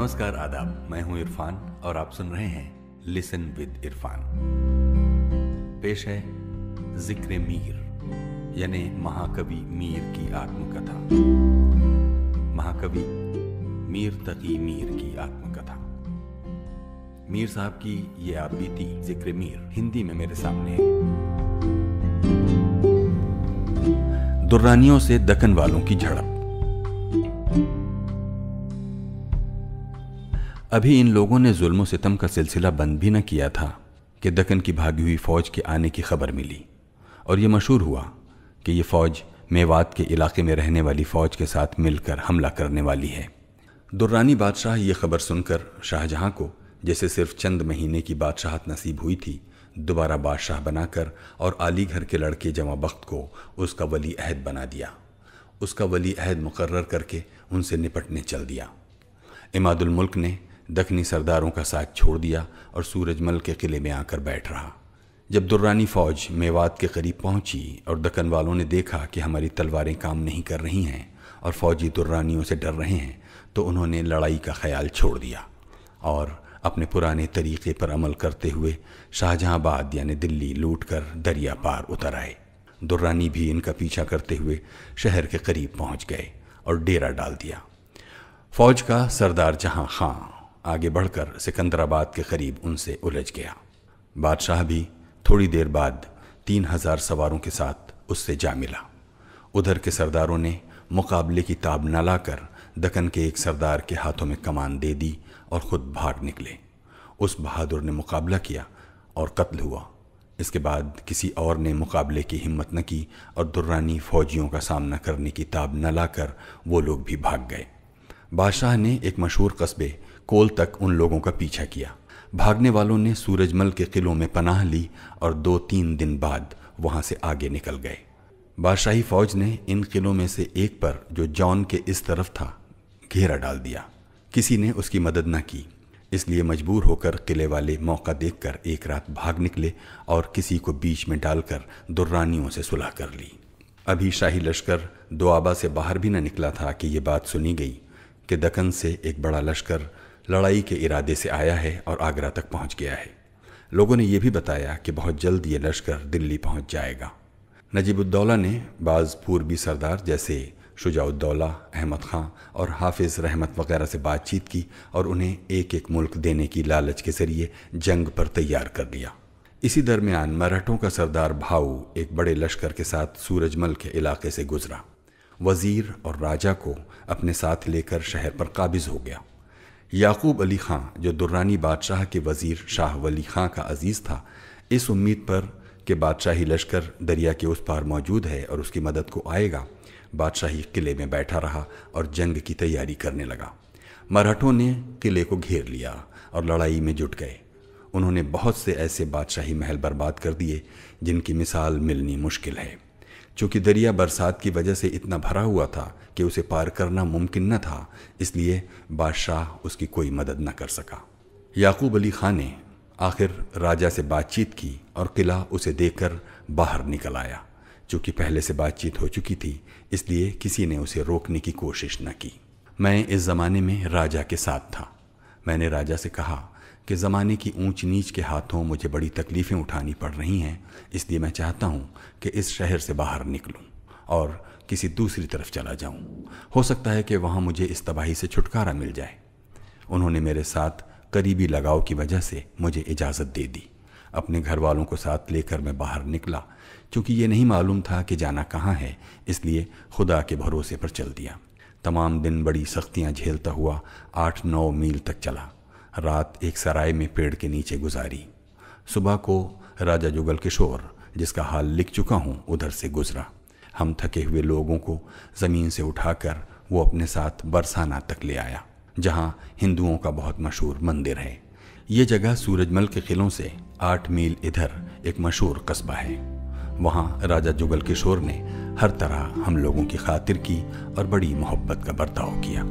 नमस्कार, आदाब। मैं हूं इरफान और आप सुन रहे हैं लिसन विद इरफान। पेश है जिक्र मीर यानी महाकवि मीर की आत्मकथा। महाकवि मीर तकी मीर की आत्मकथा। मीर साहब की ये आप बीती जिक्र मीर हिंदी में मेरे सामने है। दुर्रानियों से दक्कन वालों की झड़प। अभी इन लोगों ने जुल्म सितम का सिलसिला बंद भी न किया था कि दक्कन की भागी हुई फौज के आने की खबर मिली और ये मशहूर हुआ कि ये फौज मेवात के इलाके में रहने वाली फौज के साथ मिलकर हमला करने वाली है। दुर्रानी बादशाह ये खबर सुनकर शाहजहां को, जैसे सिर्फ चंद महीने की बादशाहत नसीब हुई थी, दोबारा बादशाह बनाकर और आली घर के लड़के जमा बख्त को उसका वली अहद बना दिया। उसका वली अहद मुकर्रर करके उनसे निपटने चल दिया। इमादुल मुल्क ने दक्कनी सरदारों का साथ छोड़ दिया और सूरजमल के किले में आकर बैठ रहा। जब दुर्रानी फौज मेवात के करीब पहुंची और दक्कन वालों ने देखा कि हमारी तलवारें काम नहीं कर रही हैं और फौजी दुर्रानियों से डर रहे हैं, तो उन्होंने लड़ाई का ख्याल छोड़ दिया और अपने पुराने तरीके पर अमल करते हुए शाहजहांबाद यानी दिल्ली लूट कर दरिया पार उतर आए। दुर्रानी भी इनका पीछा करते हुए शहर के करीब पहुंच गए और डेरा डाल दिया। फौज का सरदार जहां खां आगे बढ़कर सिकंदराबाद के करीब उनसे उलझ गया। बादशाह भी थोड़ी देर बाद 3000 सवारों के साथ उससे जा मिला। उधर के सरदारों ने मुकाबले की ताब न लाकर दक्कन के एक सरदार के हाथों में कमान दे दी और खुद भाग निकले। उस बहादुर ने मुकाबला किया और कत्ल हुआ। इसके बाद किसी और ने मुकाबले की हिम्मत न की और दुर्रानी फौजियों का सामना करने की ताब न लाकर वो लोग भी भाग गए। बादशाह ने एक मशहूर कस्बे कोल तक उन लोगों का पीछा किया। भागने वालों ने सूरजमल के किलों में पनाह ली और 2-3 दिन बाद वहां से आगे निकल गए। बादशाही फौज ने इन किलों में से एक पर, जो जॉन के इस तरफ था, घेरा डाल दिया। किसी ने उसकी मदद न की, इसलिए मजबूर होकर किले वाले मौका देखकर एक रात भाग निकले और किसी को बीच में डालकर दुर्रानियों से सुलह कर ली। अभी शाही लश्कर दोआबा से बाहर भी न निकला था कि ये बात सुनी गई कि दक्कन से एक बड़ा लश्कर लड़ाई के इरादे से आया है और आगरा तक पहुंच गया है। लोगों ने यह भी बताया कि बहुत जल्द ये लश्कर दिल्ली पहुंच जाएगा। नजीबुद्दौला ने बाज़ पूर्वी सरदार जैसे शुजाउद्दौला, अहमद खां और हाफिज़ रहमत वगैरह से बातचीत की और उन्हें एक एक मुल्क देने की लालच के जरिए जंग पर तैयार कर दिया। इसी दरमियान मराठों का सरदार भाऊ एक बड़े लश्कर के साथ सूरजमल के इलाके से गुजरा। वज़ीर और राजा को अपने साथ लेकर शहर पर काबिज हो गया। याकूब अली खां, जो दुर्रानी बादशाह के वज़ीर शाह वली खां का अजीज़ था, इस उम्मीद पर कि बादशाही लश्कर दरिया के उस पार मौजूद है और उसकी मदद को आएगा, बादशाही किले में बैठा रहा और जंग की तैयारी करने लगा। मराठों ने किले को घेर लिया और लड़ाई में जुट गए। उन्होंने बहुत से ऐसे बादशाही महल बर्बाद कर दिए जिनकी मिसाल मिलनी मुश्किल है। चूँकि दरिया बरसात की वजह से इतना भरा हुआ था कि उसे पार करना मुमकिन न था, इसलिए बादशाह उसकी कोई मदद न कर सका। याकूब अली खां ने आखिर राजा से बातचीत की और किला उसे देकर बाहर निकल आया। चूँकि पहले से बातचीत हो चुकी थी, इसलिए किसी ने उसे रोकने की कोशिश न की। मैं इस ज़माने में राजा के साथ था। मैंने राजा से कहा कि ज़माने की ऊंच नीच के हाथों मुझे बड़ी तकलीफ़ें उठानी पड़ रही हैं, इसलिए मैं चाहता हूँ कि इस शहर से बाहर निकलूँ और किसी दूसरी तरफ चला जाऊँ। हो सकता है कि वहाँ मुझे इस तबाही से छुटकारा मिल जाए। उन्होंने मेरे साथ करीबी लगाव की वजह से मुझे इजाज़त दे दी। अपने घर वालों को साथ लेकर मैं बाहर निकला। चूँकि ये नहीं मालूम था कि जाना कहाँ है, इसलिए खुदा के भरोसे पर चल दिया। तमाम दिन बड़ी सख्तियाँ झेलता हुआ 8-9 मील तक चला। रात एक सराय में पेड़ के नीचे गुजारी। सुबह को राजा जुगल किशोर, जिसका हाल लिख चुका हूँ, उधर से गुजरा। हम थके हुए लोगों को ज़मीन से उठाकर वो अपने साथ बरसाना तक ले आया, जहाँ हिंदुओं का बहुत मशहूर मंदिर है। ये जगह सूरजमल के किलों से 8 मील इधर एक मशहूर कस्बा है। वहाँ राजा जुगल किशोर ने हर तरह हम लोगों की खातिर की और बड़ी मोहब्बत का बर्ताव किया।